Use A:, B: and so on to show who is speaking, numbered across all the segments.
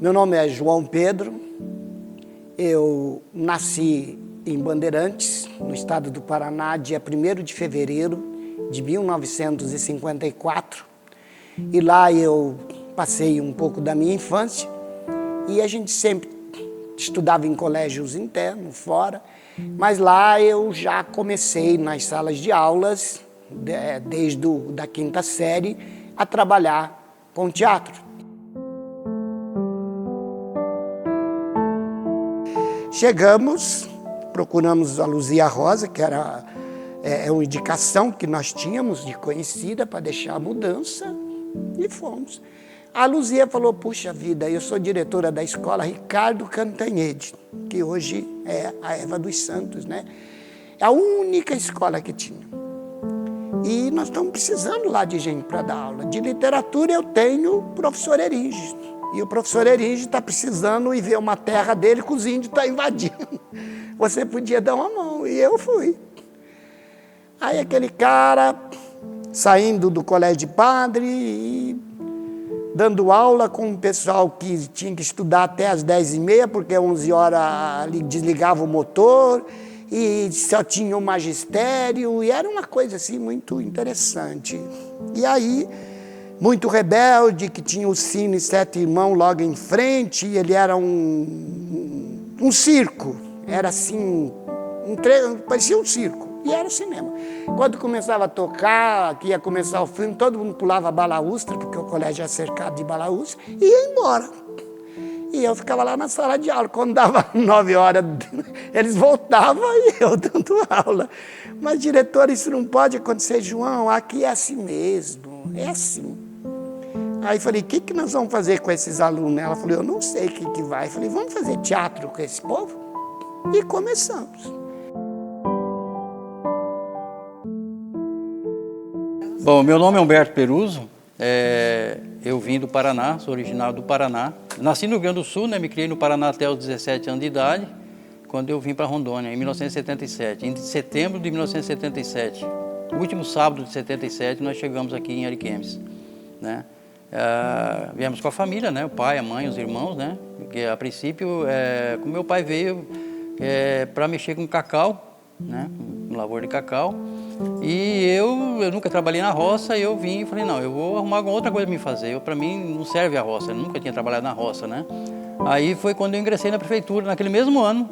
A: Meu nome é João Pedro, eu nasci em Bandeirantes, no estado do Paraná, dia 1º de fevereiro de 1954. E lá eu passei um pouco da minha infância e a gente sempre estudava em colégios internos, fora, mas lá eu já comecei nas salas de aulas, desde da 5ª série, a trabalhar com teatro. Chegamos, procuramos a Luzia Rosa, que era uma indicação que nós tínhamos de conhecida para deixar a mudança, e fomos. A Luzia falou, puxa vida, eu sou diretora da escola Ricardo Cantanhede, que hoje é a Eva dos Santos, né? É a única escola que tinha. E nós estamos precisando lá de gente para dar aula. De literatura eu tenho o professor Eringe. E o professor Eringe está precisando ir ver uma terra dele que os índios estão invadindo. Você podia dar uma mão, e eu fui. Aí aquele cara, saindo do colégio de padre e dando aula com o pessoal que tinha que estudar até as 10h30, porque às 11 horas ali desligava o motor, e só tinha o magistério, e era uma coisa assim muito interessante. E aí, muito rebelde, que tinha o Cine Sete Irmãos logo em frente, e ele era um circo, era assim, parecia um circo, e era cinema. Quando começava a tocar, que ia começar o filme, todo mundo pulava balaústra, porque o colégio era cercado de balaústra, e ia embora. E eu ficava lá na sala de aula. Quando dava 9 horas, eles voltavam e eu dando aula. Mas, diretor, isso não pode acontecer, João, aqui é assim mesmo, é assim. Aí falei, o que nós vamos fazer com esses alunos? Ela falou, eu não sei o que vai. Eu falei, vamos fazer teatro com esse povo? E começamos.
B: Bom, meu nome é Humberto Peruso, eu vim do Paraná, sou original do Paraná. Nasci no Rio Grande do Sul, né, me criei no Paraná até os 17 anos de idade, quando eu vim para Rondônia, em 1977, em setembro de 1977. O último sábado de 77, nós chegamos aqui em Ariquemes, né? Viemos com a família, né, o pai, a mãe, os irmãos, né, porque a princípio, como meu pai veio para mexer com cacau, né, com lavoura de cacau. E eu nunca trabalhei na roça, eu vim e falei, não, eu vou arrumar alguma outra coisa para me fazer. Para mim não serve a roça, eu nunca tinha trabalhado na roça, né? Aí foi quando eu ingressei na prefeitura, naquele mesmo ano,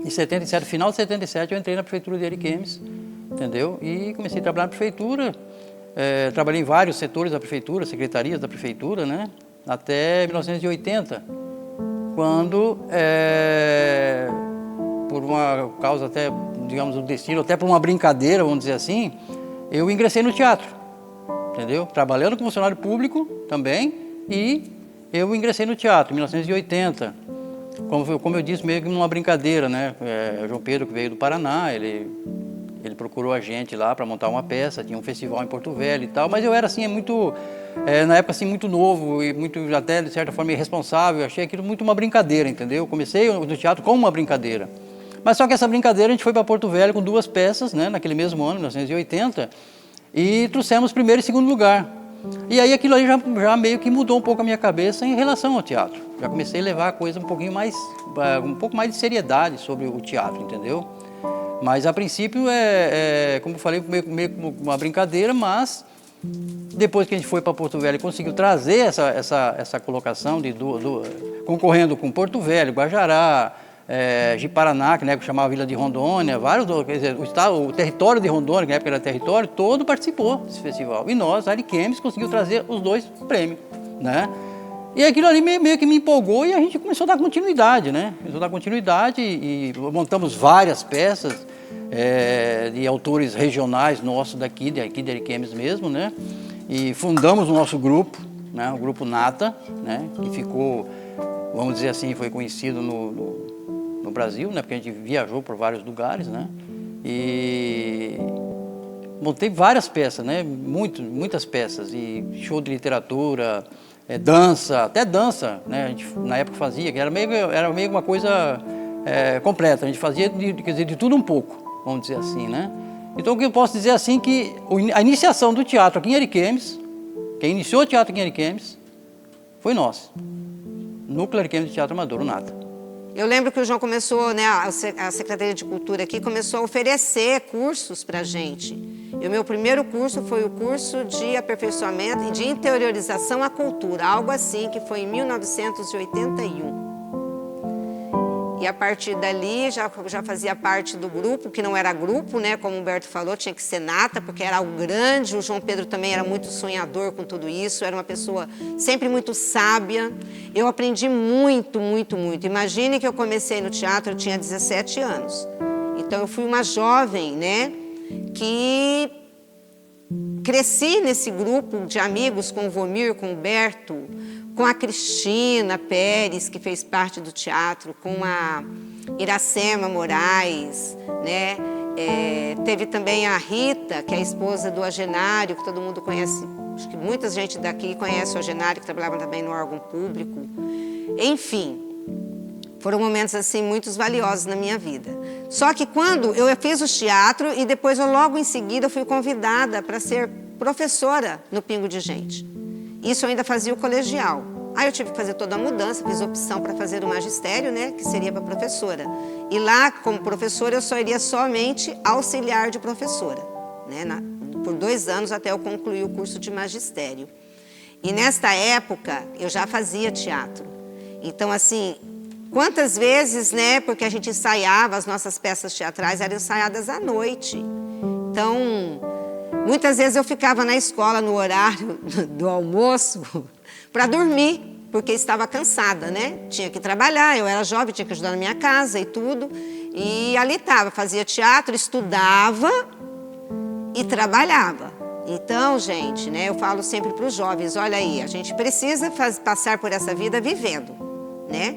B: em 77, final de 77, eu entrei na prefeitura de Ariquemes, entendeu? E comecei a trabalhar na prefeitura, trabalhei em vários setores da prefeitura, secretarias da prefeitura, né? Até 1980, quando, por uma causa até, digamos, do destino, até por uma brincadeira, vamos dizer assim, eu ingressei no teatro, entendeu? Trabalhando como funcionário público também, e eu ingressei no teatro em 1980, como eu disse, meio que numa brincadeira, né? O João Pedro, que veio do Paraná, ele procurou a gente lá para montar uma peça, tinha um festival em Porto Velho e tal, mas eu era assim, na época assim, muito novo e muito, até de certa forma, irresponsável, achei aquilo muito uma brincadeira, entendeu? Comecei no teatro como uma brincadeira. Mas só que essa brincadeira a gente foi para Porto Velho com 2 peças, né, naquele mesmo ano, 1980, e trouxemos primeiro e segundo lugar. E aí aquilo ali já meio que mudou um pouco a minha cabeça em relação ao teatro. Já comecei a levar a coisa um pouco mais de seriedade sobre o teatro, entendeu? Mas a princípio como eu falei, meio como uma brincadeira, mas depois que a gente foi para Porto Velho e conseguiu trazer essa colocação concorrendo com Porto Velho, Guajará, Ji-Paraná, que na época chamava Vila de Rondônia, quer dizer, o território de Rondônia, que na época era território, todo participou desse festival. E nós, Ariquemes, conseguimos trazer os 2 prêmios, né? E aquilo ali meio que me empolgou e a gente começou a dar continuidade, né? Começou a dar continuidade e montamos várias peças de autores regionais nossos daqui de Ariquemes mesmo, né? E fundamos o nosso grupo, né? O Grupo Nata, né? Que ficou, vamos dizer assim, foi conhecido no Brasil, né? Porque a gente viajou por vários lugares, né? E montei várias peças, né? Muitas peças, e show de literatura, dança, até dança, né? A gente na época fazia, que era meio uma coisa completa, a gente fazia quer dizer, de tudo um pouco, vamos dizer assim, né? Então o que eu posso dizer assim, que a iniciação do teatro aqui em Ariquemes, quem iniciou o teatro aqui em Ariquemes, foi nós. Núcleo Ariquemes de Teatro Amador, o NATA.
C: Eu lembro que o João começou, né, a Secretaria de Cultura aqui começou a oferecer cursos para a gente. E o meu primeiro curso foi o curso de aperfeiçoamento e de interiorização à cultura, algo assim, que foi em 1981. E a partir dali já fazia parte do grupo, que não era grupo, né? Como o Humberto falou, tinha que ser nata, porque era algo grande. O João Pedro também era muito sonhador com tudo isso, era uma pessoa sempre muito sábia. Eu aprendi muito, muito, muito. Imagine que eu comecei no teatro, eu tinha 17 anos. Então eu fui uma jovem, né? Que cresci nesse grupo de amigos com o Vomir, com o Humberto, com a Cristina Pérez, que fez parte do teatro, com a Iracema Moraes, né? Teve também a Rita, que é a esposa do Agenário, que todo mundo conhece, acho que muita gente daqui conhece o Agenário, que trabalhava também no órgão público. Enfim, foram momentos assim muito valiosos na minha vida. Só que quando eu fiz o teatro e depois logo em seguida eu fui convidada para ser professora no Pingo de Gente. Isso eu ainda fazia o colegial. Aí eu tive que fazer toda a mudança, fiz opção para fazer o magistério, né, que seria para professora. E lá, como professora, eu só iria somente auxiliar de professora, né, por 2 anos até eu concluir o curso de magistério. E nesta época, eu já fazia teatro. Então, assim, quantas vezes, né, porque a gente ensaiava, as nossas peças teatrais eram ensaiadas à noite. Então, muitas vezes eu ficava na escola no horário do almoço para dormir, porque estava cansada, né? Tinha que trabalhar, eu era jovem, tinha que ajudar na minha casa e tudo. E ali estava, fazia teatro, estudava e trabalhava. Então, gente, né, eu falo sempre para os jovens, olha aí, a gente precisa passar por essa vida vivendo, né?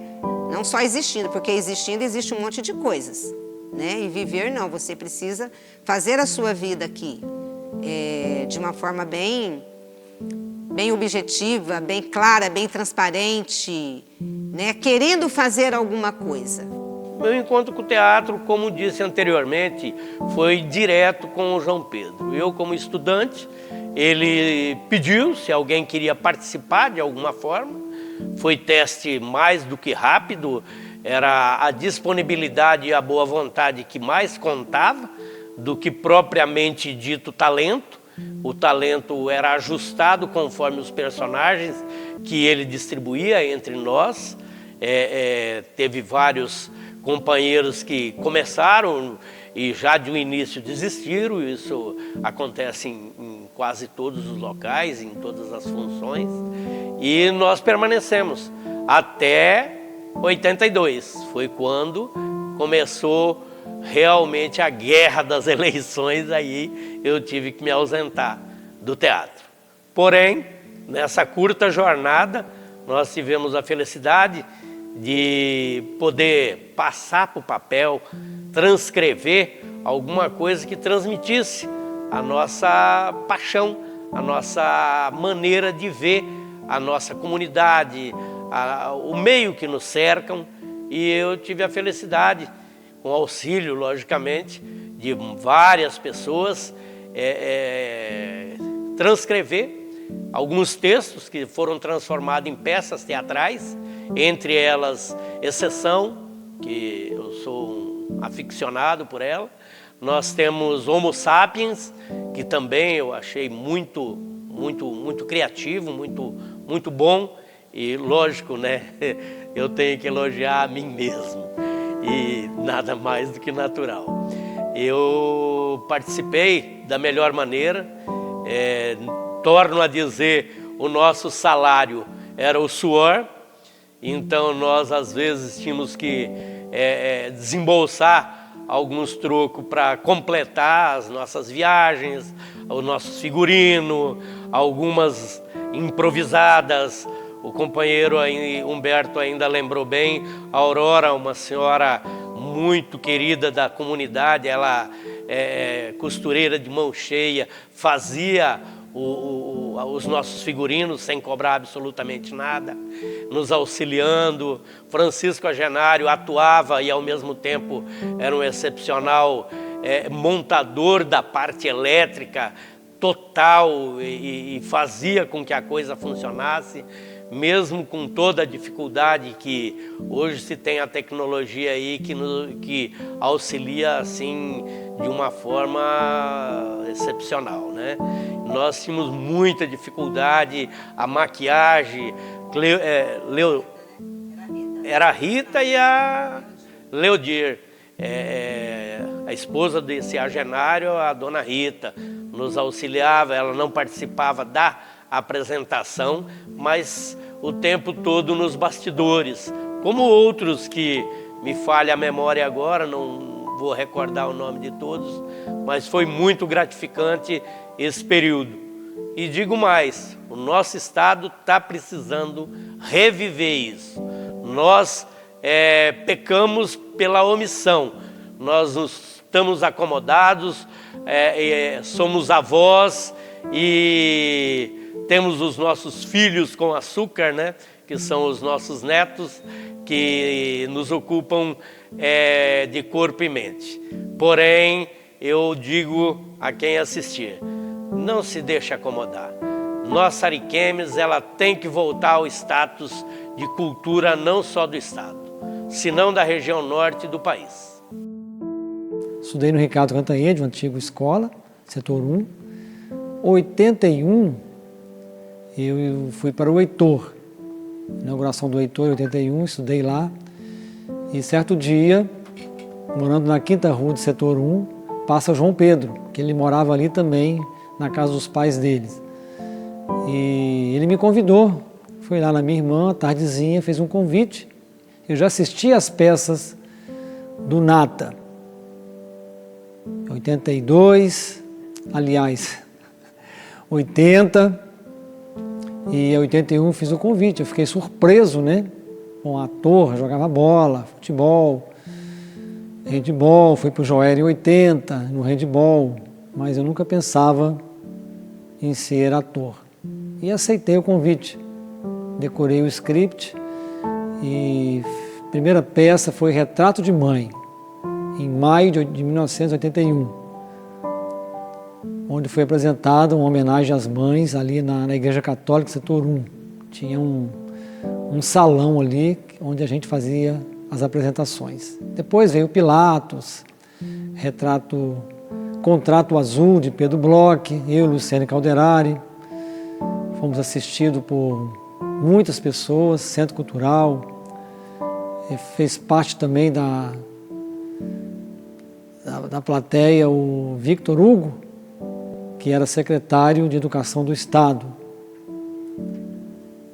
C: Não só existindo, porque existindo existe um monte de coisas, né? E viver não, você precisa fazer a sua vida aqui. De uma forma bem objetiva, bem clara, bem transparente, né? Querendo fazer alguma coisa.
D: Meu encontro com o teatro, como disse anteriormente, foi direto com o João Pedro. Eu, como estudante, ele pediu se alguém queria participar de alguma forma. Foi teste mais do que rápido, era a disponibilidade e a boa vontade que mais contava do que propriamente dito talento. O talento era ajustado conforme os personagens que ele distribuía entre nós. Teve vários companheiros que começaram e já de um início desistiram. Isso acontece em quase todos os locais, em todas as funções. E nós permanecemos até 82. Foi quando começou realmente a guerra das eleições, aí eu tive que me ausentar do teatro. Porém, nessa curta jornada, nós tivemos a felicidade de poder passar para o papel, transcrever alguma coisa que transmitisse a nossa paixão, a nossa maneira de ver a nossa comunidade, o meio que nos cercam. E eu tive a felicidade, com auxílio, logicamente, de várias pessoas, transcrever alguns textos que foram transformados em peças teatrais, entre elas Exceção, que eu sou um aficionado por ela. Nós temos Homo Sapiens, que também eu achei muito criativo, muito bom. E lógico, né, eu tenho que elogiar a mim mesmo. E nada mais do que natural. Eu participei da melhor maneira, torno a dizer, o nosso salário era o suor, então nós às vezes tínhamos que desembolsar alguns trocos para completar as nossas viagens, os nossos figurinos, algumas improvisadas. O companheiro Humberto ainda lembrou bem, a Aurora, uma senhora muito querida da comunidade, ela é costureira de mão cheia, fazia os nossos figurinos sem cobrar absolutamente nada, nos auxiliando. Francisco Agenário atuava e ao mesmo tempo era um excepcional montador da parte elétrica total e fazia com que a coisa funcionasse. mesmo com toda a dificuldade que hoje se tem a tecnologia aí que auxilia assim de uma forma excepcional, né? Nós tínhamos muita dificuldade, a maquiagem, era a Rita e a Leodir, a esposa desse Agenário, a dona Rita, nos auxiliava, ela não participava da apresentação, mas o tempo todo nos bastidores, como outros que me falha a memória agora, não vou recordar o nome de todos, mas foi muito gratificante esse período. E digo mais, o nosso estado está precisando reviver isso. Nós pecamos pela omissão, nós estamos acomodados, somos avós e temos os nossos filhos com açúcar, né? Que são os nossos netos, que nos ocupam de corpo e mente. Porém, eu digo a quem assistir, não se deixe acomodar. Nossa Ariquemes, ela tem que voltar ao status de cultura não só do estado, senão da região norte do país.
E: Estudei no Ricardo Cantanhede, uma antiga escola, setor 1. 81, eu fui para o Heitor, inauguração do Heitor em 81, estudei lá. E certo dia, morando na Quinta Rua do setor 1, passa João Pedro, que ele morava ali também, na casa dos pais deles. E ele me convidou, fui lá na minha irmã, à tardezinha, fez um convite. Eu já assisti às peças do Nata, 82, aliás, 80 e em 81 fiz o convite. Eu fiquei surpreso, né? Um ator, jogava bola, futebol, handball, fui para o Joério em 80, no handball, mas eu nunca pensava em ser ator. E aceitei o convite, decorei o script e a primeira peça foi Retrato de Mãe, em maio de 1981. Onde foi apresentada uma homenagem às mães ali na Igreja Católica, setor 1. Tinha um salão ali onde a gente fazia as apresentações. Depois veio Pilatos, Contrato Azul, de Pedro Bloch, eu, Luciane Calderari. Fomos assistidos por muitas pessoas, Centro Cultural. Fez parte também da plateia o Victor Hugo, que era secretário de Educação do Estado.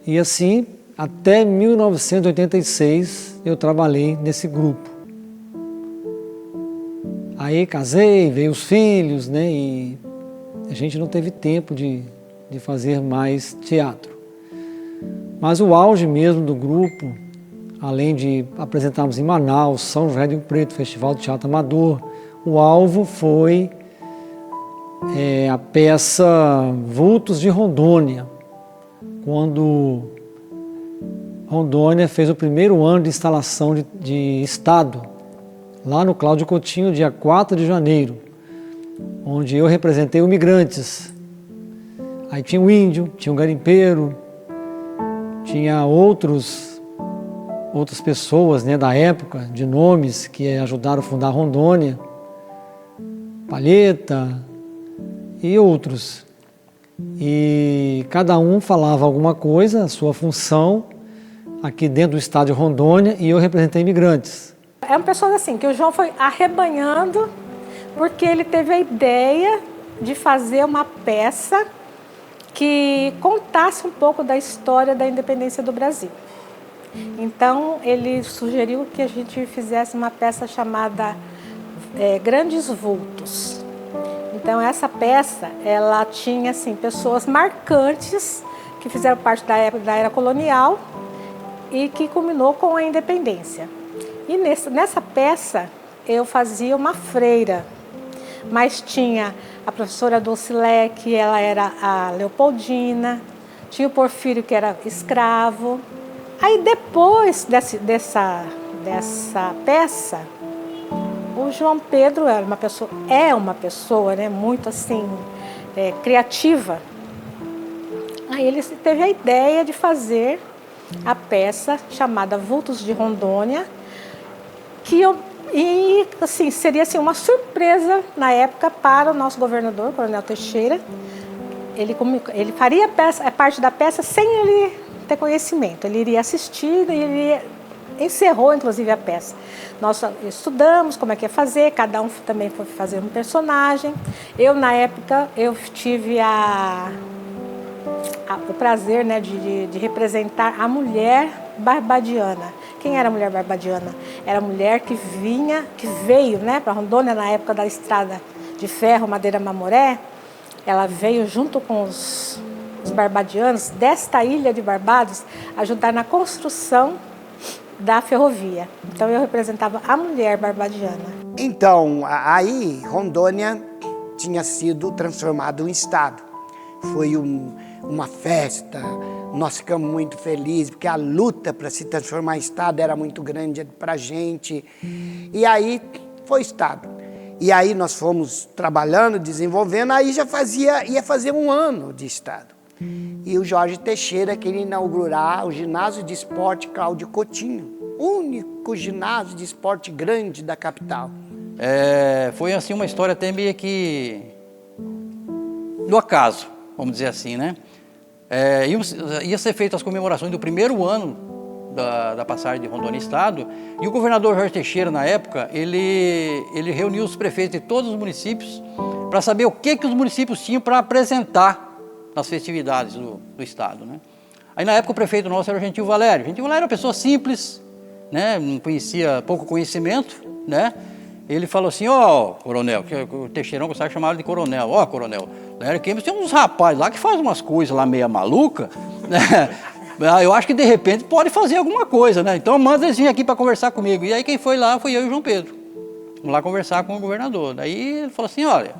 E: E assim, até 1986, eu trabalhei nesse grupo. Aí casei, veio os filhos, né? E a gente não teve tempo de fazer mais teatro. Mas o auge mesmo do grupo, além de apresentarmos em Manaus, São José do Rio Preto, Festival de Teatro Amador, o alvo foi a peça Vultos de Rondônia, quando Rondônia fez o primeiro ano de instalação de Estado, lá no Cláudio Coutinho, dia 4 de janeiro, onde eu representei o Migrantes. Aí tinha o índio, tinha o garimpeiro, tinha outras pessoas, né, da época, de nomes, que ajudaram a fundar Rondônia, Palheta e outros. E cada um falava alguma coisa, a sua função, aqui dentro do estado de Rondônia, e eu representei Imigrantes.
F: É uma pessoa assim, que o João foi arrebanhando, porque ele teve a ideia de fazer uma peça que contasse um pouco da história da independência do Brasil. Então, ele sugeriu que a gente fizesse uma peça chamada Grandes Vultos. Então, essa peça, ela tinha assim, pessoas marcantes que fizeram parte da era colonial e que culminou com a independência. E nessa peça, eu fazia uma freira, mas tinha a professora Dulcilé, que ela era a Leopoldina, tinha o Porfírio, que era escravo. Aí, depois dessa peça, o João Pedro é uma pessoa, né, muito assim, criativa. Aí ele teve a ideia de fazer a peça chamada Vultos de Rondônia, assim, seria assim, uma surpresa na época para o nosso governador, Coronel Teixeira. Ele faria parte da peça sem ele ter conhecimento. Ele iria assistir e ele encerrou, inclusive, a peça. Nós estudamos como é que ia fazer, cada um também foi fazer um personagem. Eu, na época, eu tive o prazer, né, de representar a mulher barbadiana. Quem era a mulher barbadiana? Era a mulher que veio, né, para Rondônia na época da estrada de ferro Madeira-Mamoré. Ela veio junto com os barbadianos desta ilha de Barbados ajudar na construção da ferrovia. Então eu representava a mulher barbadiana.
A: Então, aí Rondônia tinha sido transformado em estado. Foi uma festa, nós ficamos muito felizes, porque a luta para se transformar em estado era muito grande para a gente. E aí foi estado. E aí nós fomos trabalhando, desenvolvendo, aí ia fazer 1 ano de estado. E o Jorge Teixeira queria inaugurar o ginásio de esporte Cláudio Coutinho, único ginásio de esporte grande da capital.
B: Foi assim uma história até meio que do acaso, vamos dizer assim, né? Ia ser feito as comemorações do 1º ano da passagem de Rondônia Estado, e o governador Jorge Teixeira, na época, ele reuniu os prefeitos de todos os municípios para saber o que os municípios tinham para apresentar nas festividades do Estado, né? Aí, na época, o prefeito nosso era o Gentil Valério. Gentil Valério era uma pessoa simples, né? Não conhecia, pouco conhecimento, né? Ele falou assim: coronel, que o Teixeirão gostava de chamar ele de coronel. Coronel, tem uns rapazes lá que fazem umas coisas lá meio maluca, né? Eu acho que de repente pode fazer alguma coisa, né? Então manda eles virem aqui para conversar comigo. E aí quem foi lá foi eu e o João Pedro. Vamos lá conversar com o governador. Daí ele falou assim: olha,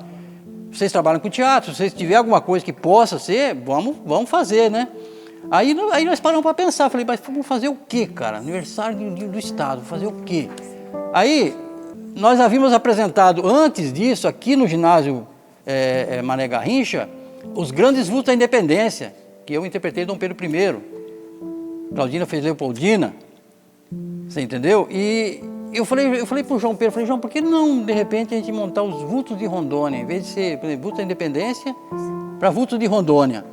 B: vocês trabalham com teatro, se vocês tiverem alguma coisa que possa ser, vamos fazer, né? Aí nós paramos para pensar. Falei: mas vamos fazer o quê, cara? Aniversário do Estado, fazer o quê? Aí nós havíamos apresentado antes disso, aqui no ginásio Mané Garrincha, os grandes vultos da independência, que eu interpretei Dom Pedro I. Claudina fez Leopoldina, você entendeu? E eu falei para o João Pedro, João, por que não, de repente, a gente montar os vultos de Rondônia, em vez de ser, por exemplo, vultos da independência, para vultos de Rondônia,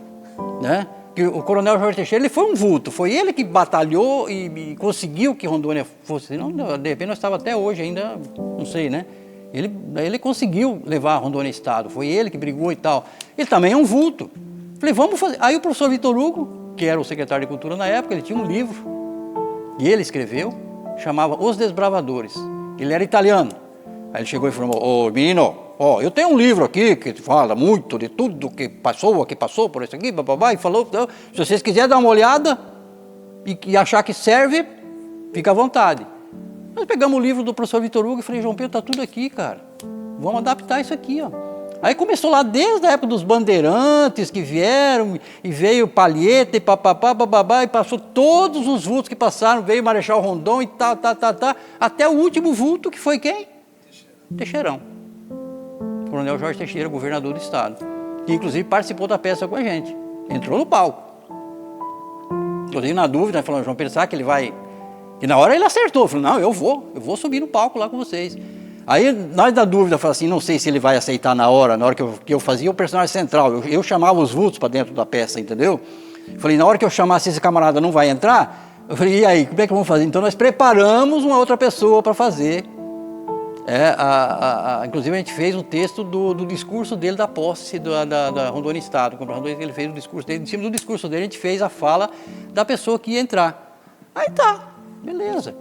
B: né? Que o coronel Jorge Teixeira, ele foi um vulto, foi ele que batalhou e conseguiu que Rondônia fosse, senão, de repente, nós estávamos até hoje ainda, não sei, né? Ele conseguiu levar a Rondônia Estado, foi ele que brigou e tal. Ele também é um vulto. Falei: vamos fazer. Aí o professor Vitor Hugo, que era o secretário de Cultura na época, ele tinha um livro, e ele escreveu, chamava Os Desbravadores. Ele era italiano. Aí ele chegou e falou: menino, eu tenho um livro aqui que fala muito de tudo que passou por isso aqui, bababá, e falou: se vocês quiserem dar uma olhada e achar que serve, fica à vontade. Nós pegamos o livro do professor Vitor Hugo e falei: João Pedro, tá tudo aqui, cara. Vamos adaptar isso aqui, Aí começou lá desde a época dos bandeirantes que vieram, e veio Palheta e papapá, bababá, e passou todos os vultos que passaram, veio Marechal Rondon e tal, até o último vulto, que foi quem? Teixeirão. Coronel Jorge Teixeira, governador do estado, que inclusive participou da peça com a gente, entrou no palco. Inclusive na dúvida, falando: João Pedro, será que ele vai... E na hora ele acertou, falou: não, eu vou subir no palco lá com vocês. Aí, nós da dúvida, falamos assim: não sei se ele vai aceitar na hora que eu fazia o personagem central. Eu chamava os vultos para dentro da peça, entendeu? Falei: na hora que eu chamasse esse camarada não vai entrar? Eu falei: e aí, como é que vamos fazer? Então nós preparamos uma outra pessoa para fazer. Inclusive a gente fez um texto do discurso dele da posse da Rondônia Estado. Quando ele fez o discurso dele, em cima do discurso dele a gente fez a fala da pessoa que ia entrar. Aí tá, beleza.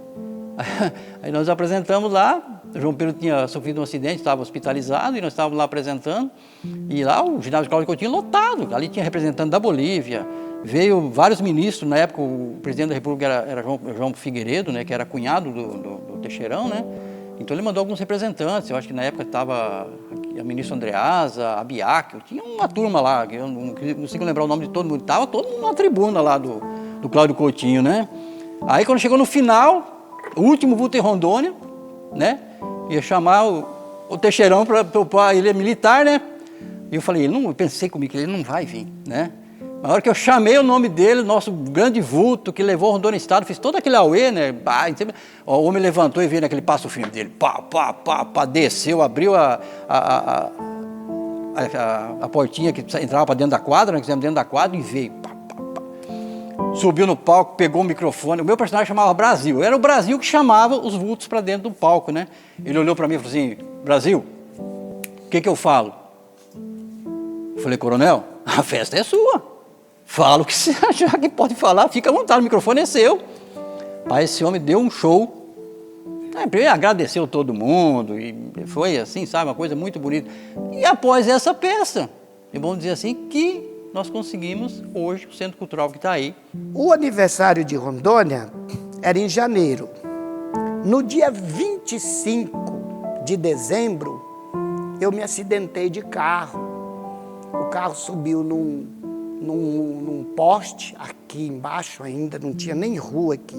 B: Aí nós apresentamos lá. O João Pedro tinha sofrido um acidente, estava hospitalizado, e nós estávamos lá apresentando, e lá o ginásio Cláudio Coutinho lotado, ali tinha representante da Bolívia, veio vários ministros, na época o presidente da República era João Figueiredo, né, que era cunhado do Teixeirão, né? Então ele mandou alguns representantes. Eu acho que na época estava a ministra Andreasa, a Biac, tinha uma turma lá, eu não consigo lembrar o nome de todo mundo, estava todo mundo na tribuna lá do Cláudio Coutinho, né? Aí quando chegou no final, o último vulto em Rondônia, né? Ia chamar o Teixeirão para ele é militar, né? E eu falei: eu pensei comigo que ele não vai vir, né? Na hora que eu chamei o nome dele, nosso grande vulto, que levou o Rondônia Estado, fez todo aquele auê, né? O homem levantou e veio naquele passo firme dele. Desceu, abriu a portinha que entrava para dentro da quadra, nós fizemos dentro da quadra e veio. Subiu no palco, pegou o microfone. O meu personagem chamava Brasil. Era o Brasil que chamava os vultos para dentro do palco, né? Ele olhou para mim e falou assim: Brasil, o que eu falo? Eu falei: coronel, a festa é sua. Fala o que você achar que pode falar, fica à vontade, o microfone é seu. Pai, esse homem deu um show. Primeiro agradeceu todo mundo, e foi assim, sabe, uma coisa muito bonita. E após essa peça, vamos dizer assim, que nós conseguimos hoje o Centro Cultural que está aí.
A: O aniversário de Rondônia era em janeiro. No dia 25 de dezembro, eu me acidentei de carro. O carro subiu num poste, aqui embaixo ainda, não tinha nem rua aqui.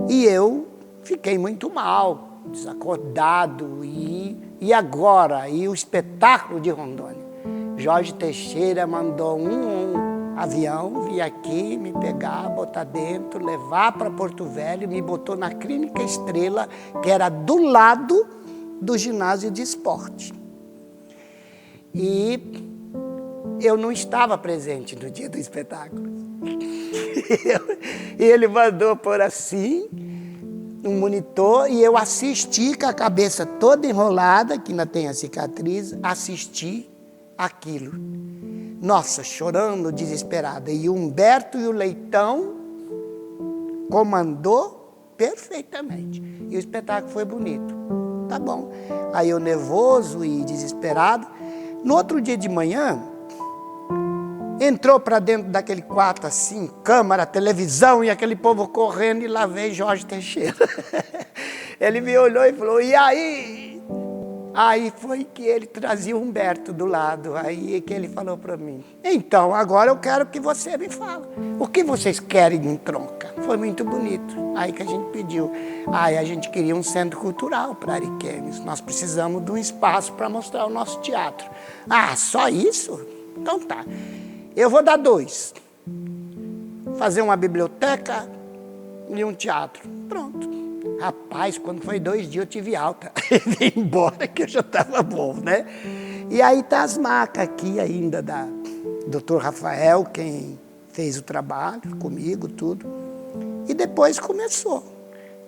A: E eu fiquei muito mal, desacordado. E agora? E o espetáculo de Rondônia? Jorge Teixeira mandou um avião vir aqui, me pegar, botar dentro, levar para Porto Velho, me botou na Clínica Estrela, que era do lado do ginásio de esporte. E eu não estava presente no dia do espetáculo. E ele mandou pôr assim, um monitor, e eu assisti com a cabeça toda enrolada, que ainda tem a cicatriz, assisti aquilo. Nossa, chorando, desesperada. E o Humberto e o Leitão comandou perfeitamente. E o espetáculo foi bonito. Tá bom. Aí eu nervoso e desesperado. No outro dia de manhã, entrou para dentro daquele quarto assim, câmara, televisão, e aquele povo correndo, e lá veio Jorge Teixeira. Ele me olhou e falou: e aí? Aí foi que ele trazia o Humberto do lado, aí que ele falou para mim: então, agora eu quero que você me fale. O que vocês querem em troca? Foi muito bonito. Aí que a gente pediu. Aí a gente queria um centro cultural para Ariquemes. Nós precisamos de um espaço para mostrar o nosso teatro. Ah, só isso? Então tá. Eu vou dar 2. Fazer uma biblioteca e um teatro. Pronto. Rapaz, quando foi 2 dias eu tive alta. Vim embora que eu já estava bom, né? E aí tá as marcas aqui ainda da Dr. Rafael, quem fez o trabalho comigo, tudo. E depois começou.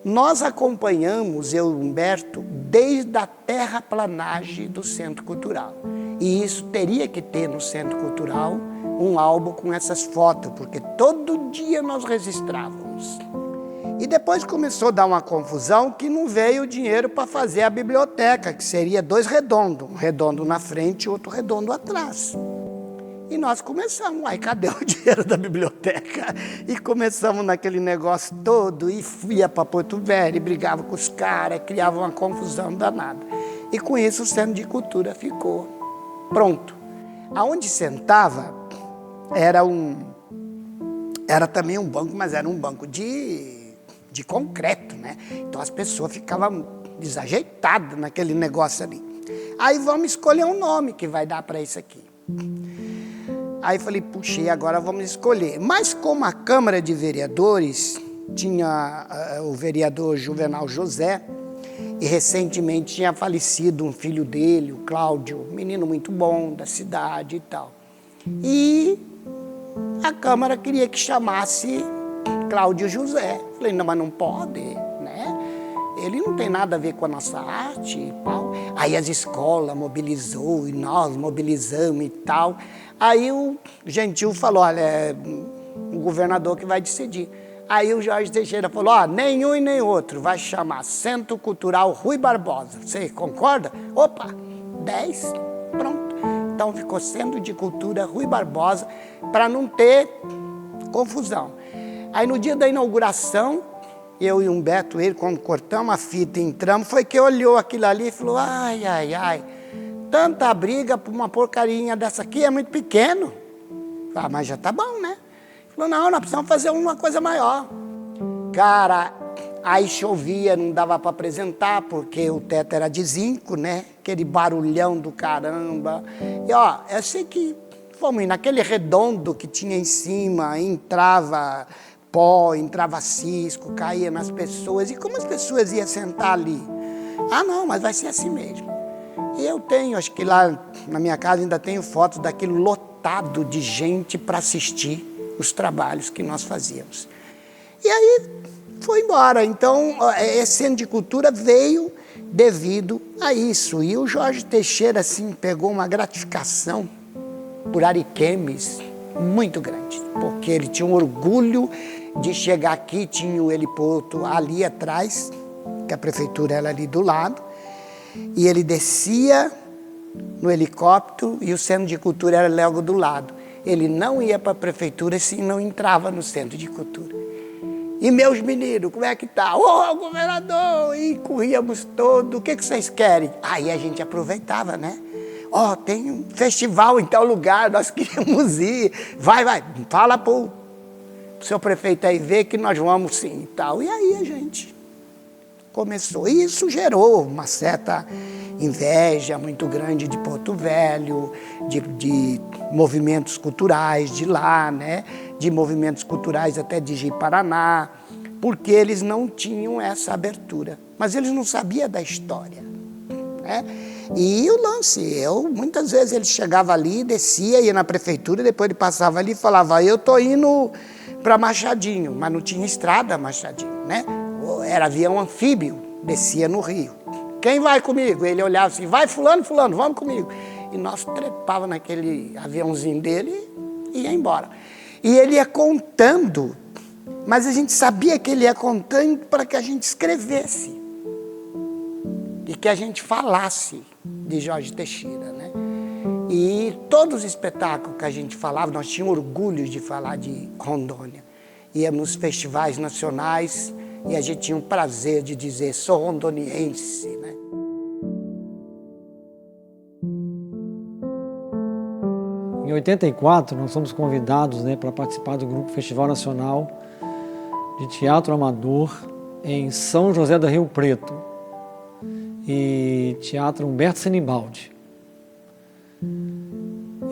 A: Nós acompanhamos, eu e o Humberto, desde a terraplanagem do Centro Cultural. E isso teria que ter no Centro Cultural um álbum com essas fotos, porque todo dia nós registrávamos. E depois começou a dar uma confusão que não veio o dinheiro para fazer a biblioteca, que seria 2 redondos, um redondo na frente e outro redondo atrás. E nós começamos, aí cadê o dinheiro da biblioteca? E começamos naquele negócio todo, e ia para Porto Velho, e brigava com os caras, criava uma confusão danada. E com isso o Centro de Cultura ficou pronto. Aonde sentava era também um banco, mas era um banco de concreto, né? Então as pessoas ficavam desajeitadas naquele negócio ali. Aí vamos escolher um nome que vai dar para isso aqui. Aí falei, puxei, agora vamos escolher. Mas como a Câmara de Vereadores tinha o vereador Juvenal José, e recentemente tinha falecido um filho dele, o Cláudio, um menino muito bom da cidade e tal. E a Câmara queria que chamasse Cláudio José. Falei, não, mas não pode, né? Ele não tem nada a ver com a nossa arte e tal. Aí as escolas mobilizou e nós mobilizamos e tal. Aí o Gentil falou, olha, é o governador que vai decidir. Aí o Jorge Teixeira falou, ó, nenhum e nem outro, vai chamar Centro Cultural Rui Barbosa. Você concorda? Opa, 10, pronto. Então ficou Centro de Cultura Rui Barbosa, para não ter confusão. Aí no dia da inauguração, eu e o Humberto, ele, quando cortamos a fita e entramos, foi que olhou aquilo ali e falou, ai, ai, ai, tanta briga por uma porcaria dessa aqui, é muito pequeno. Ah, mas já tá bom, né? Falou, não, nós precisamos fazer uma coisa maior. Cara, aí chovia, não dava para apresentar, porque o teto era de zinco, né? Aquele barulhão do caramba. E ó, eu sei que fomos naquele redondo que tinha em cima, entrava pó, entrava cisco, caía nas pessoas. E como as pessoas iam sentar ali? Ah, não, mas vai ser assim mesmo. E eu tenho, acho que lá na minha casa ainda tenho fotos daquilo lotado de gente para assistir os trabalhos que nós fazíamos. E aí foi embora. Então, esse Centro de Cultura veio devido a isso. E o Jorge Teixeira, assim, pegou uma gratificação por Ariquemes muito grande, porque ele tinha um orgulho de chegar aqui, tinha o heliporto ali atrás, que a prefeitura era ali do lado, e ele descia no helicóptero e o Centro de Cultura era logo do lado. Ele não ia para a prefeitura se não entrava no Centro de Cultura. E meus meninos, como é que tá? Ô, governador! E corríamos todo, o que vocês querem? Aí a gente aproveitava, né? Ó, tem um festival em tal lugar, nós queríamos ir. Vai, fala pro seu prefeito aí ver que nós vamos sim e tal. E aí a gente começou. E isso gerou uma certa inveja muito grande de Porto Velho, de movimentos culturais de lá, né? De movimentos culturais até de Ji-Paraná, porque eles não tinham essa abertura. Mas eles não sabiam da história, né? E o lance, muitas vezes ele chegava ali, descia, ia na prefeitura, depois ele passava ali e falava, eu tô indo para Machadinho, mas não tinha estrada Machadinho, né? Era avião anfíbio, descia no Rio. Quem vai comigo? Ele olhava assim, vai fulano, vamos comigo. E nós trepava naquele aviãozinho dele e ia embora. E ele ia contando, mas a gente sabia que ele ia contando para que a gente escrevesse. E que a gente falasse de Jorge Teixeira, né? E todos os espetáculos que a gente falava, nós tínhamos orgulho de falar de Rondônia. Íamos nos festivais nacionais e a gente tinha um prazer de dizer, sou rondoniense, né?
E: Em 84, nós fomos convidados, né, para participar do Grupo Festival Nacional de Teatro Amador em São José do Rio Preto e Teatro Humberto Senibaldi.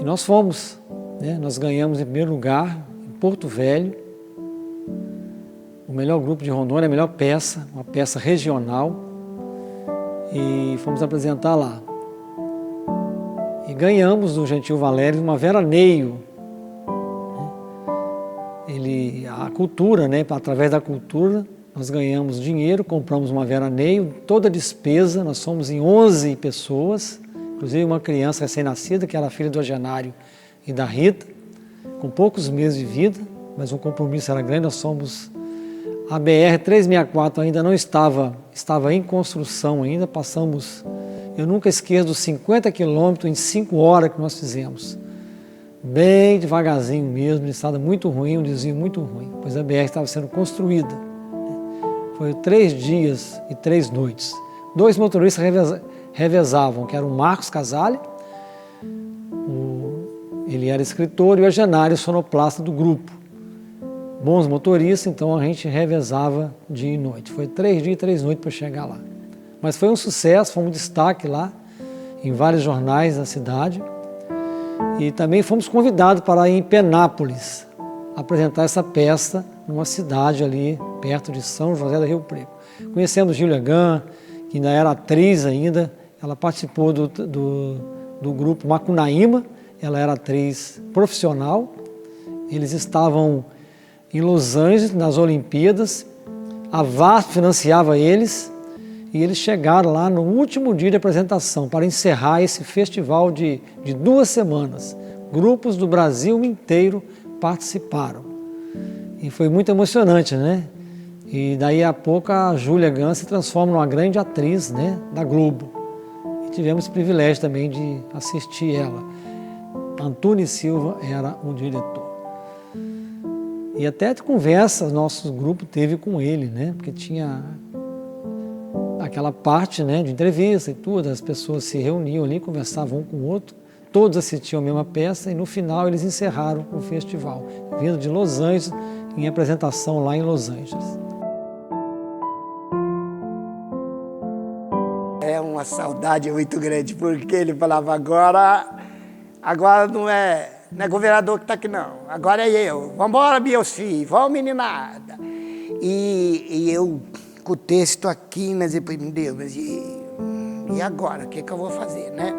E: E nós fomos, né, nós ganhamos em primeiro lugar em Porto Velho, o melhor grupo de Rondônia, a melhor peça, uma peça regional, e fomos apresentar lá. E ganhamos do Gentil Valério uma veraneio. A cultura, né, através da cultura, nós ganhamos dinheiro, compramos uma veraneio, toda a despesa, nós somos em 11 pessoas, inclusive uma criança recém-nascida, que era filha do Agenário e da Rita, com poucos meses de vida, mas o compromisso era grande, nós somos... A BR-364 ainda não estava em construção ainda, passamos, eu nunca esqueço, dos 50 quilômetros em 5 horas que nós fizemos. Bem devagarzinho mesmo, de estrada muito ruim, um desvio muito ruim, pois a BR estava sendo construída. Foi 3 dias e 3 noites. 2 motoristas revezavam, que era o Marcos Casale, ele era escritor, e o Agenário, sonoplasta do grupo. Bons motoristas, então a gente revezava dia e noite. Foi 3 dias e 3 noites para chegar lá. Mas foi um sucesso, foi um destaque lá, em vários jornais da cidade. E também fomos convidados para ir em Penápolis, apresentar essa peça numa cidade ali, perto de São José do Rio Preto. Conhecemos Gília Gam, que ainda era atriz ainda, ela participou do grupo Macunaíma, ela era atriz profissional. Eles estavam em Los Angeles, nas Olimpíadas, a VASP financiava eles, e eles chegaram lá no último dia de apresentação para encerrar esse festival de 2 semanas. Grupos do Brasil inteiro participaram. E foi muito emocionante, né? E daí a pouco a Gília Gam se transforma numa grande atriz, né, da Globo. E tivemos o privilégio também de assistir ela. Antônio Silva era o diretor. E até de conversa nosso grupo teve com ele, né? Porque tinha aquela parte, né, de entrevista e tudo, as pessoas se reuniam ali, conversavam um com o outro, todos assistiam a mesma peça e no final eles encerraram o festival, vindo de Los Angeles, em apresentação lá em Los Angeles.
A: É uma saudade muito grande, porque ele falava, agora não é Não é governador que está aqui, não. Agora é eu. Vamos embora, meus filhos. Vamos, meninada. E eu, com o texto aqui, mas depois, meu Deus, mas e agora? O que eu vou fazer, né?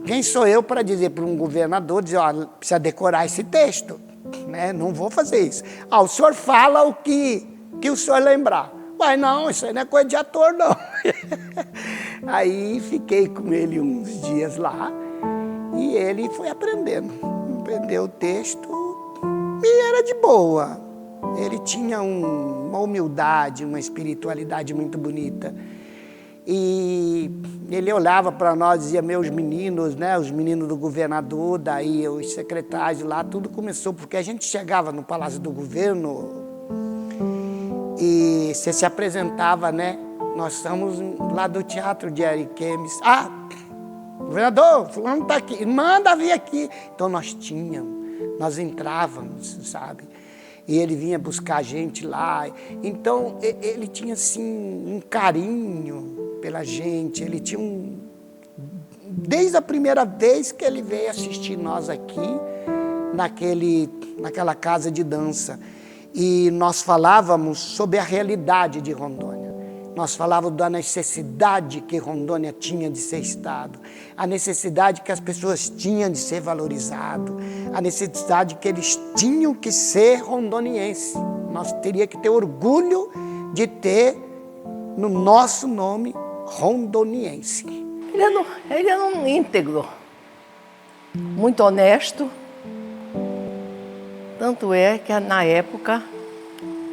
A: Quem sou eu para dizer para um governador, dizer, ó, precisa decorar esse texto, né? Não vou fazer isso. Ah, o senhor fala o que o senhor lembrar. Mas não, isso aí não é coisa de ator, não. Aí fiquei com ele uns dias lá e ele foi aprendendo. Aprendeu o texto e era de boa. Ele tinha uma humildade, uma espiritualidade muito bonita. E ele olhava para nós e dizia, meus meninos, né, os meninos do governador, daí os secretários lá, tudo começou, porque a gente chegava no Palácio do Governo e você se apresentava, né? Nós somos lá do Teatro de Ariquemes. Ah, governador, fulano está aqui, manda vir aqui. Então nós entrávamos, sabe? E ele vinha buscar a gente lá. Então ele tinha assim um carinho pela gente, ele tinha desde a primeira vez que ele veio assistir nós aqui, naquela casa de dança, e nós falávamos sobre a realidade de Rondônia, nós falávamos da necessidade que Rondônia tinha de ser Estado, a necessidade que as pessoas tinham de ser valorizado, a necessidade que eles tinham que ser rondoniense. Nós teríamos que ter orgulho de ter no nosso nome rondoniense.
G: Ele era um íntegro, muito honesto. Tanto é que na época,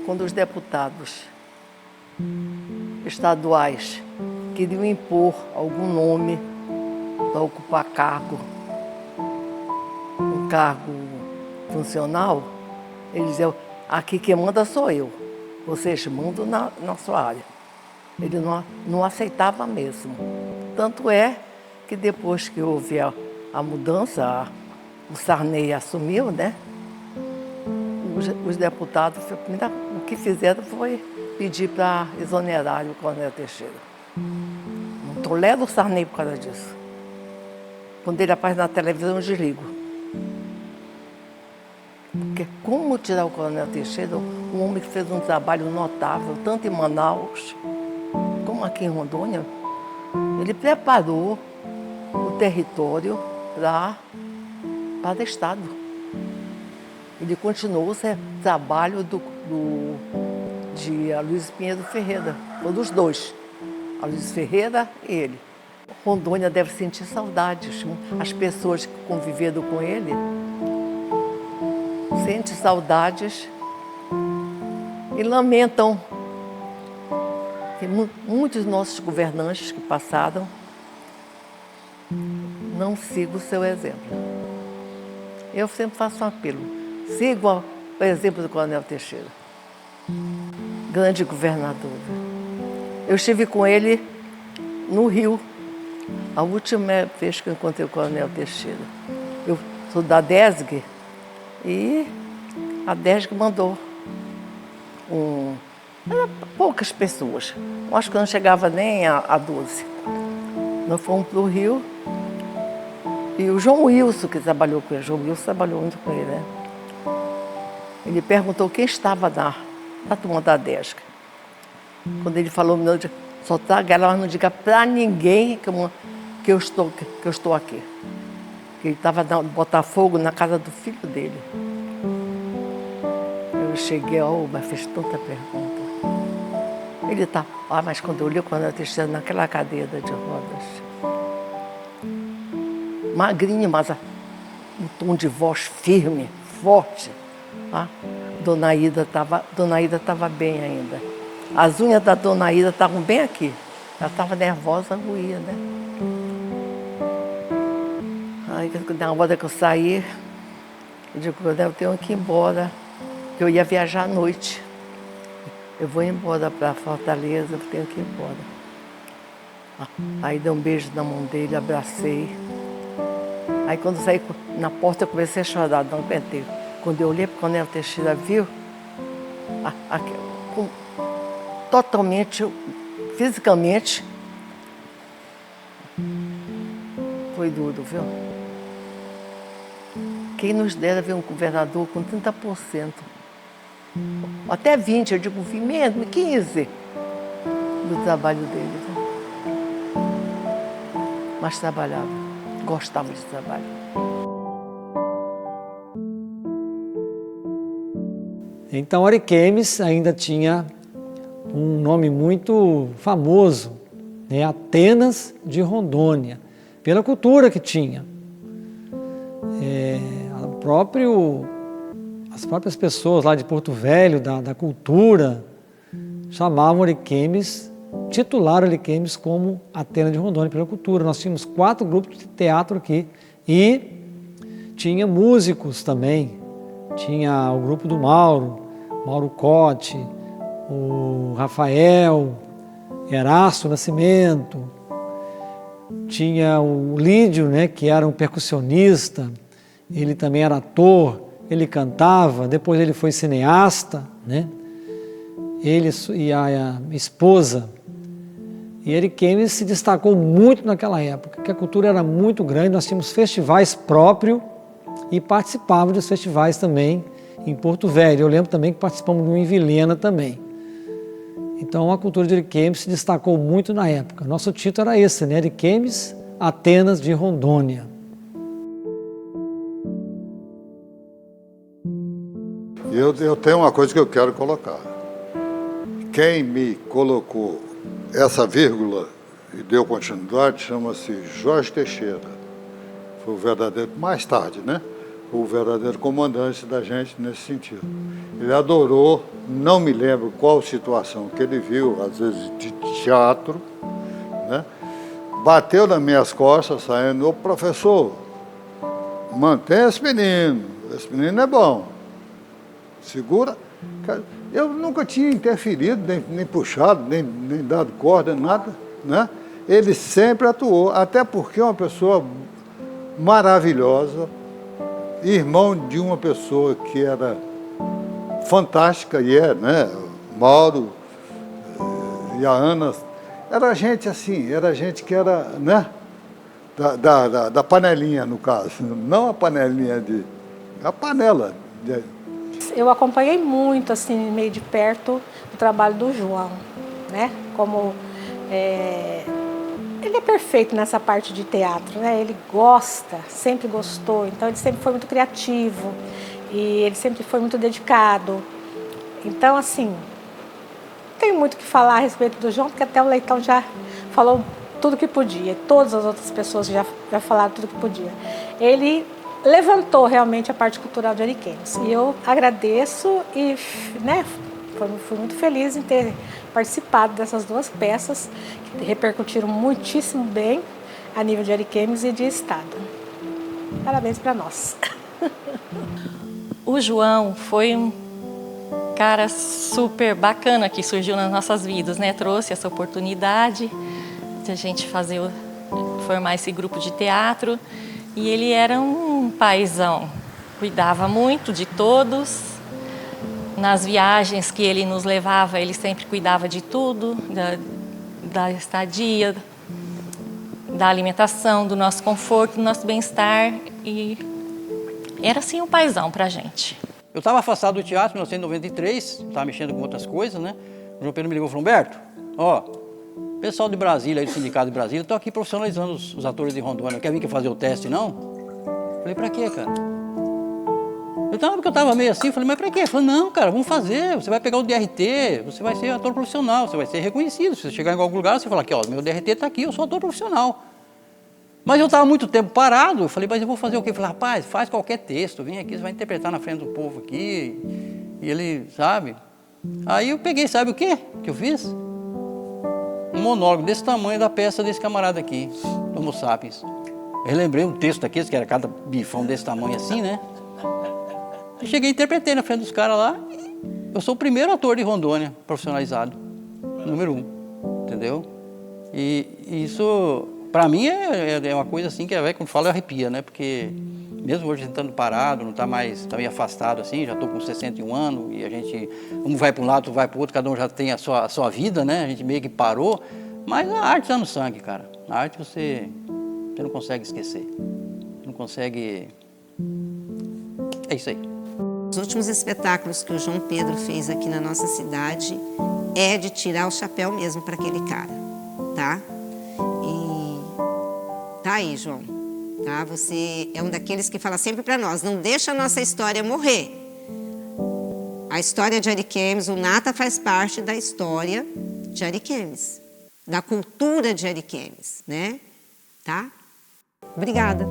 G: quando os deputados estaduais queriam impor algum nome para ocupar um cargo funcional, eles diziam, aqui quem manda sou eu, vocês mandam na sua área. Ele não aceitava mesmo. Tanto é que depois que houve a mudança, o Sarney assumiu, né? Os deputados, o que fizeram foi pedir para exonerar o Coronel Teixeira. Não tolero o Sarney por causa disso. Quando ele aparece na televisão, eu desligo. Porque como tirar o Coronel Teixeira, um homem que fez um trabalho notável, tanto em Manaus como aqui em Rondônia, ele preparou o território para o Estado. Ele continuou o trabalho de Aloysio Pinheiro Ferreira, ou dos dois, Aloysio Ferreira e ele. Rondônia deve sentir saudades. As pessoas que conviveram com ele sentem saudades e lamentam que muitos nossos governantes que passaram não sigam o seu exemplo. Eu sempre faço um apelo. Sigam o exemplo do Coronel Teixeira, grande governador. Eu estive com ele no Rio, a última vez que eu encontrei o Coronel Teixeira. Eu sou da DESG e a DESG mandou poucas pessoas. Eu acho que não chegava nem a 12. Nós fomos para o Rio e o João Wilson, que trabalhou com ele, João Wilson trabalhou muito com ele, né? Ele perguntou quem estava na turma da DESG. Quando ele falou, só traga ela, mas não diga para ninguém que eu estou aqui. Que ele estava em Botafogo, na casa do filho dele. Eu cheguei, mas fez tanta pergunta. Ele está, mas quando eu olhei o Coronel Teixeira naquela cadeira de rodas, magrinho, mas um tom de voz firme, forte. Tá? Dona Ida estava bem ainda. As unhas da Dona Ida estavam bem aqui. Ela estava nervosa, ruía, né? Aí, na hora que eu saí, eu digo, eu tenho que ir embora, que eu ia viajar à noite. Eu vou embora para Fortaleza, eu tenho que ir embora. Aí dei um beijo na mão dele, abracei. Aí quando eu saí na porta, eu comecei a chorar, não aguentei. Quando eu olhei para o Coronel Teixeira, viu? Totalmente, fisicamente, foi duro, viu? Quem nos dera ver um governador com 30%. Até 20%, eu digo, mesmo 15% do trabalho dele. Né? Mas trabalhava, gostava de trabalho.
E: Então, Ariquemes ainda tinha um nome muito famoso, né? Atenas de Rondônia, pela cultura que tinha. As próprias pessoas lá de Porto Velho, da cultura, chamavam Ariquemes, titularam Ariquemes como Atenas de Rondônia pela cultura. Nós tínhamos 4 grupos de teatro aqui e tinha músicos também. Tinha o grupo do Mauro Cote, o Rafael, Erasto Nascimento, tinha o Lídio, né, que era um percussionista, ele também era ator, ele cantava, depois ele foi cineasta, né? Ele e a esposa. E Ariquemes se destacou muito naquela época, porque a cultura era muito grande, nós tínhamos festivais próprios e participávamos dos festivais também em Porto Velho. Eu lembro também que participamos de um em Vilhena também. Então a cultura de Ariquemes se destacou muito na época. Nosso título era esse, né? Ariquemes, Atenas de Rondônia.
H: Eu tenho uma coisa que eu quero colocar. Quem me colocou essa vírgula e deu continuidade chama-se Jorge Teixeira. Foi o verdadeiro, mais tarde, né? O verdadeiro comandante da gente nesse sentido. Ele adorou, não me lembro qual situação que ele viu, às vezes de teatro, né? Bateu nas minhas costas, saindo, ô professor, mantém esse menino é bom, segura. Eu nunca tinha interferido, nem puxado, nem dado corda, nada, né? Ele sempre atuou, até porque é uma pessoa maravilhosa, irmão de uma pessoa que era fantástica, e né? Mauro e a Ana, era gente assim, era gente que era, né? Da panelinha, no caso, não a panelinha a panela.
F: Eu acompanhei muito, assim, meio de perto, o trabalho do João, né? Como ele é perfeito nessa parte de teatro, né? Ele gosta, sempre gostou, então ele sempre foi muito criativo e ele sempre foi muito dedicado. Então, assim, não tenho muito o que falar a respeito do João, porque até o Leitão já falou tudo que podia, todas as outras pessoas já falaram tudo que podia. Ele levantou realmente a parte cultural de Ariquemes. E eu agradeço e, né, fui muito feliz em ter participado dessas 2 peças que repercutiram muitíssimo bem a nível de Ariquemes e de Estado. Parabéns para nós.
I: O João foi um cara super bacana que surgiu nas nossas vidas, né? Trouxe essa oportunidade de a gente formar esse grupo de teatro. E ele era um paizão, cuidava muito de todos. Nas viagens que ele nos levava, ele sempre cuidava de tudo, da estadia, da alimentação, do nosso conforto, do nosso bem-estar. E era assim um paizão pra gente.
B: Eu estava afastado do teatro em 1993, estava mexendo com outras coisas, né? O João Pedro me ligou e falou, Humberto, pessoal de Brasília, aí do Sindicato de Brasília, estou aqui profissionalizando os atores de Rondônia. Quer vir aqui fazer o teste, não? Falei, pra quê, cara? Porque eu estava meio assim, falei, mas pra quê? Ele falou, não, cara, vamos fazer. Você vai pegar o DRT, você vai ser ator profissional, você vai ser reconhecido. Se você chegar em algum lugar, você fala aqui, meu DRT está aqui, eu sou ator profissional. Mas eu estava muito tempo parado, eu falei, mas eu vou fazer o quê? Eu falei, rapaz, faz qualquer texto, vem aqui, você vai interpretar na frente do povo aqui. E ele, sabe? Aí eu peguei, sabe o quê que eu fiz? Um monólogo desse tamanho da peça desse camarada aqui, Homo Sapiens. Eu relembrei um texto daqueles, que era cada bifão desse tamanho assim, né? Eu cheguei e interpretei na frente dos caras lá. Eu sou o primeiro ator de Rondônia profissionalizado, número 1, entendeu? E isso, para mim, é uma coisa assim que, como falo, arrepia, né? Porque mesmo hoje estando parado, não está mais, está meio afastado assim, já estou com 61 anos e a gente, um vai para um lado, outro vai para o outro, cada um já tem a sua vida, né? A gente meio que parou, mas a arte está no sangue, cara. A arte você não consegue esquecer, não consegue É isso aí.
C: Os últimos espetáculos que o João Pedro fez aqui na nossa cidade é de tirar o chapéu mesmo para aquele cara, tá? E tá aí, João, tá? Você é um daqueles que fala sempre para nós, não deixa a nossa história morrer. A história de Ariquemes, o Nata faz parte da história de Ariquemes, da cultura de Ariquemes, né? Tá? Obrigada.